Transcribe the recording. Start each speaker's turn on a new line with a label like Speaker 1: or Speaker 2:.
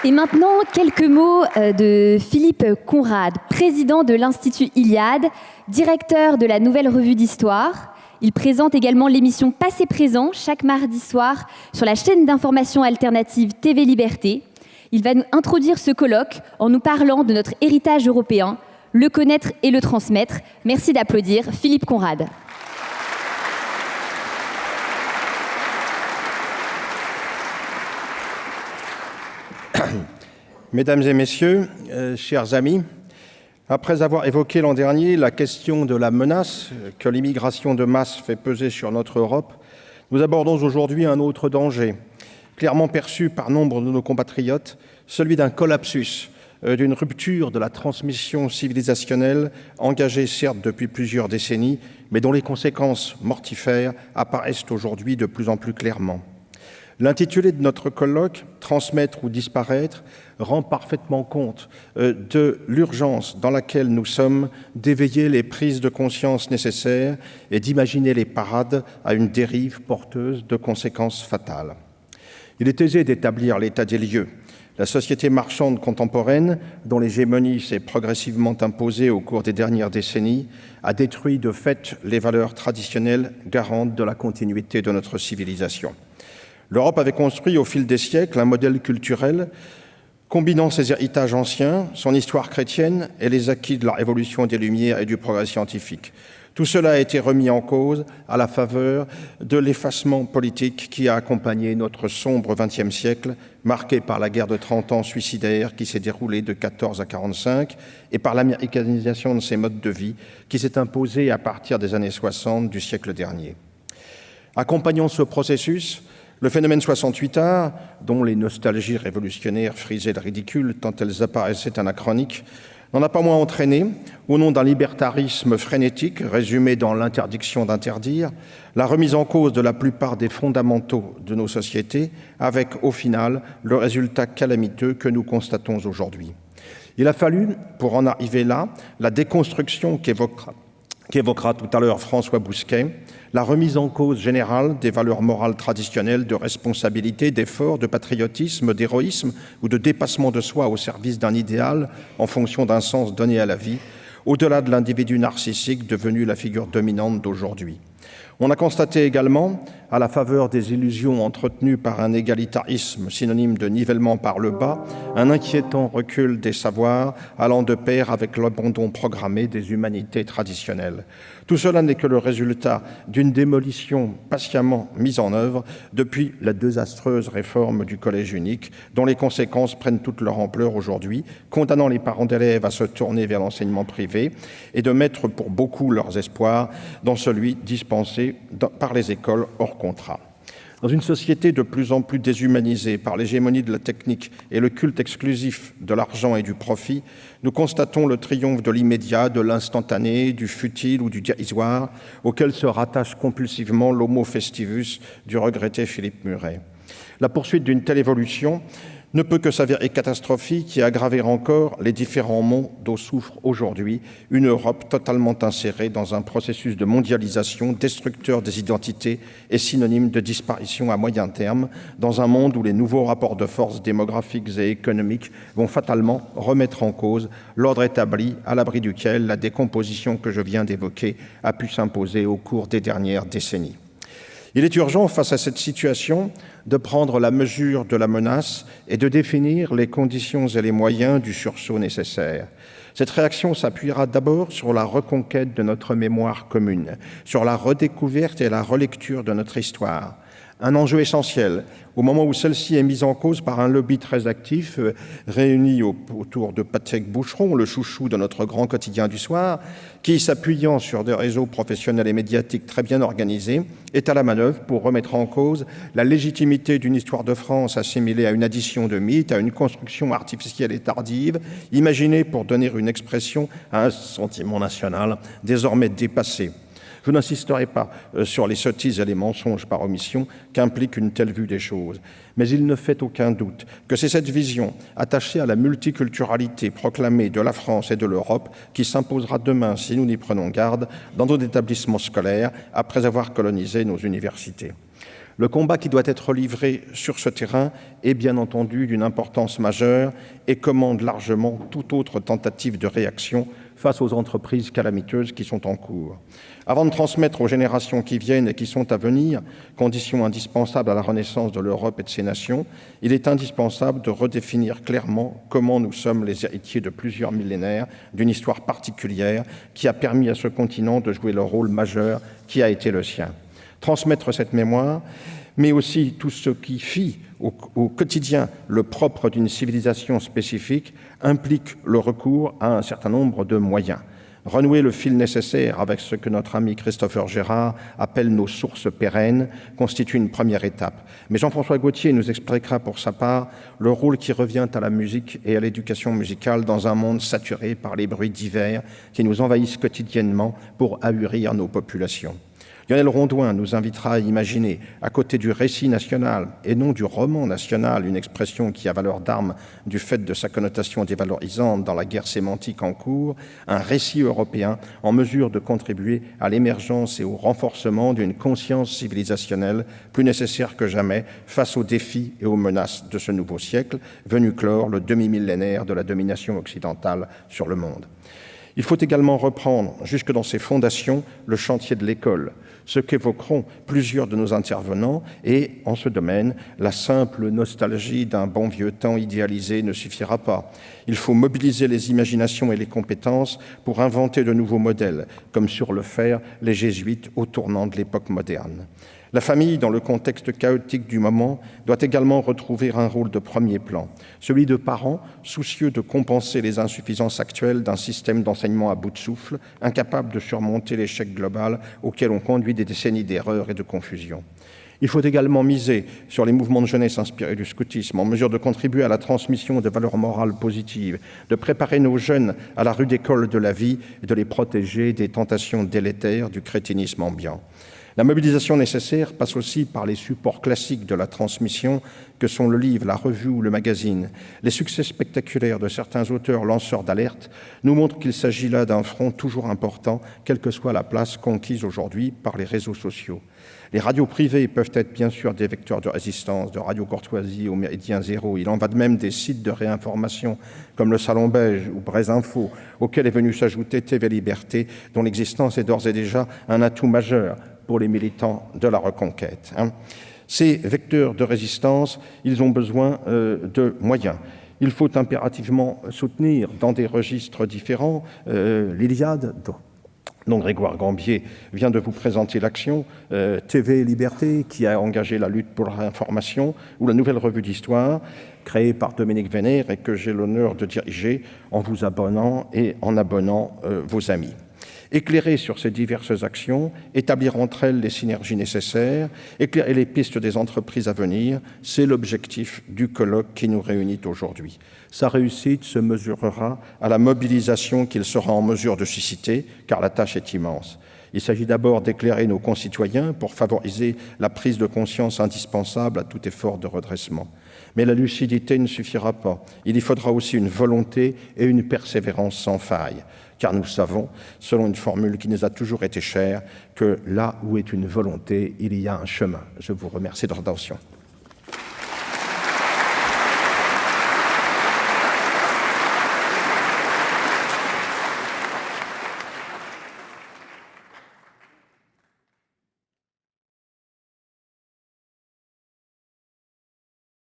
Speaker 1: Et maintenant, quelques mots de Philippe Conrad, président de l'Institut Iliade, directeur de la Nouvelle Revue d'Histoire. Il présente également l'émission Passé-Présent chaque mardi soir sur la chaîne d'information alternative TV Liberté. Il va nous introduire ce colloque en nous parlant de notre héritage européen, le connaître et le transmettre. Merci d'applaudir Philippe Conrad.
Speaker 2: Mesdames et messieurs, chers amis, après avoir évoqué l'an dernier la question de la menace que l'immigration de masse fait peser sur notre Europe, nous abordons aujourd'hui un autre danger, clairement perçu par nombre de nos compatriotes, celui d'un collapsus, d'une rupture de la transmission civilisationnelle engagée certes depuis plusieurs décennies, mais dont les conséquences mortifères apparaissent aujourd'hui de plus en plus clairement. L'intitulé de notre colloque, « Transmettre ou disparaître », rend parfaitement compte de l'urgence dans laquelle nous sommes d'éveiller les prises de conscience nécessaires et d'imaginer les parades à une dérive porteuse de conséquences fatales. Il est aisé d'établir l'état des lieux. La société marchande contemporaine, dont l'hégémonie s'est progressivement imposée au cours des dernières décennies, a détruit de fait les valeurs traditionnelles garantes de la continuité de notre civilisation. L'Europe avait construit au fil des siècles un modèle culturel combinant ses héritages anciens, son histoire chrétienne et les acquis de la révolution des Lumières et du progrès scientifique. Tout cela a été remis en cause à la faveur de l'effacement politique qui a accompagné notre sombre XXe siècle, marqué par la guerre de 30 ans suicidaire qui s'est déroulée de 14 à 45 et par l'américanisation de ses modes de vie qui s'est imposée à partir des années 60 du siècle dernier. Accompagnant ce processus, le phénomène 68 art, dont les nostalgies révolutionnaires frisaient le ridicule tant elles apparaissaient anachroniques, n'en a pas moins entraîné, au nom d'un libertarisme frénétique résumé dans l'interdiction d'interdire, la remise en cause de la plupart des fondamentaux de nos sociétés, avec au final le résultat calamiteux que nous constatons aujourd'hui. Il a fallu, pour en arriver là, la déconstruction qu'évoquera tout à l'heure François Bousquet, la remise en cause générale des valeurs morales traditionnelles de responsabilité, d'effort, de patriotisme, d'héroïsme ou de dépassement de soi au service d'un idéal en fonction d'un sens donné à la vie, au-delà de l'individu narcissique devenu la figure dominante d'aujourd'hui. On a constaté également, à la faveur des illusions entretenues par un égalitarisme synonyme de nivellement par le bas, un inquiétant recul des savoirs allant de pair avec l'abandon programmé des humanités traditionnelles. Tout cela n'est que le résultat d'une démolition patiemment mise en œuvre depuis la désastreuse réforme du collège unique, dont les conséquences prennent toute leur ampleur aujourd'hui, condamnant les parents d'élèves à se tourner vers l'enseignement privé et de mettre pour beaucoup leurs espoirs dans celui dispensé par les écoles hors contrat. Dans une société de plus en plus déshumanisée par l'hégémonie de la technique et le culte exclusif de l'argent et du profit, nous constatons le triomphe de l'immédiat, de l'instantané, du futile ou du dérisoire, auquel se rattache compulsivement l'homo festivus du regretté Philippe Muret. La poursuite d'une telle évolution ne peut que s'avérer catastrophique et aggraver encore les différents maux dont souffre aujourd'hui une Europe totalement insérée dans un processus de mondialisation destructeur des identités et synonyme de disparition à moyen terme, dans un monde où les nouveaux rapports de force démographiques et économiques vont fatalement remettre en cause l'ordre établi à l'abri duquel la décomposition que je viens d'évoquer a pu s'imposer au cours des dernières décennies. Il est urgent, face à cette situation, de prendre la mesure de la menace et de définir les conditions et les moyens du sursaut nécessaire. Cette réaction s'appuiera d'abord sur la reconquête de notre mémoire commune, sur la redécouverte et la relecture de notre histoire. Un enjeu essentiel au moment où celle-ci est mise en cause par un lobby très actif réuni autour de Patrick Boucheron, le chouchou de notre grand quotidien du soir, qui, s'appuyant sur des réseaux professionnels et médiatiques très bien organisés, est à la manœuvre pour remettre en cause la légitimité d'une histoire de France assimilée à une addition de mythes, à une construction artificielle et tardive, imaginée pour donner une expression à un sentiment national désormais dépassé. Je n'insisterai pas sur les sottises et les mensonges par omission qu'implique une telle vue des choses. Mais il ne fait aucun doute que c'est cette vision, attachée à la multiculturalité proclamée de la France et de l'Europe, qui s'imposera demain, si nous n'y prenons garde, dans nos établissements scolaires, après avoir colonisé nos universités. Le combat qui doit être livré sur ce terrain est bien entendu d'une importance majeure et commande largement toute autre tentative de réaction face aux entreprises calamiteuses qui sont en cours. Avant de transmettre aux générations qui viennent et qui sont à venir, condition indispensable à la renaissance de l'Europe et de ses nations, il est indispensable de redéfinir clairement comment nous sommes les héritiers de plusieurs millénaires d'une histoire particulière qui a permis à ce continent de jouer le rôle majeur qui a été le sien. Transmettre cette mémoire, mais aussi tout ce qui fit au quotidien le propre d'une civilisation spécifique, implique le recours à un certain nombre de moyens. Renouer le fil nécessaire avec ce que notre ami Christopher Gérard appelle nos sources pérennes constitue une première étape. Mais Jean-François Gaultier nous expliquera pour sa part le rôle qui revient à la musique et à l'éducation musicale dans un monde saturé par les bruits divers qui nous envahissent quotidiennement pour ahurir nos populations. Lionel Rondouin nous invitera à imaginer, à côté du récit national et non du roman national, une expression qui a valeur d'arme du fait de sa connotation dévalorisante dans la guerre sémantique en cours, un récit européen en mesure de contribuer à l'émergence et au renforcement d'une conscience civilisationnelle plus nécessaire que jamais face aux défis et aux menaces de ce nouveau siècle, venu clore le demi-millénaire de la domination occidentale sur le monde. Il faut également reprendre, jusque dans ses fondations, le chantier de l'école, ce qu'évoqueront plusieurs de nos intervenants, et, en ce domaine, la simple nostalgie d'un bon vieux temps idéalisé ne suffira pas. Il faut mobiliser les imaginations et les compétences pour inventer de nouveaux modèles, comme sur le fer les jésuites au tournant de l'époque moderne. La famille, dans le contexte chaotique du moment, doit également retrouver un rôle de premier plan, celui de parents soucieux de compenser les insuffisances actuelles d'un système d'enseignement à bout de souffle, incapable de surmonter l'échec global auquel ont conduit des décennies d'erreurs et de confusion. Il faut également miser sur les mouvements de jeunesse inspirés du scoutisme, en mesure de contribuer à la transmission de valeurs morales positives, de préparer nos jeunes à la rude école de la vie et de les protéger des tentations délétères du crétinisme ambiant. La mobilisation nécessaire passe aussi par les supports classiques de la transmission que sont le livre, la revue ou le magazine. Les succès spectaculaires de certains auteurs lanceurs d'alerte nous montrent qu'il s'agit là d'un front toujours important, quelle que soit la place conquise aujourd'hui par les réseaux sociaux. Les radios privées peuvent être bien sûr des vecteurs de résistance, de Radio Courtoisie au Méridien Zéro. Il en va de même des sites de réinformation comme le Salon Belge ou Braise Info, auquel est venu s'ajouter TV Liberté, dont l'existence est d'ores et déjà un atout majeur pour les militants de la reconquête. Ces vecteurs de résistance, ils ont besoin de moyens. Il faut impérativement soutenir dans des registres différents l'Iliade, dont Grégoire Gambier vient de vous présenter l'action, TV Liberté, qui a engagé la lutte pour l'information, ou la Nouvelle Revue d'Histoire, créée par Dominique Vénère et que j'ai l'honneur de diriger en vous abonnant et en abonnant vos amis. Éclairer sur ces diverses actions, établir entre elles les synergies nécessaires, éclairer les pistes des entreprises à venir, c'est l'objectif du colloque qui nous réunit aujourd'hui. Sa réussite se mesurera à la mobilisation qu'il sera en mesure de susciter, car la tâche est immense. Il s'agit d'abord d'éclairer nos concitoyens pour favoriser la prise de conscience indispensable à tout effort de redressement. Mais la lucidité ne suffira pas. Il y faudra aussi une volonté et une persévérance sans faille. Car nous savons, selon une formule qui nous a toujours été chère, que là où est une volonté, il y a un chemin. Je vous remercie de votre attention.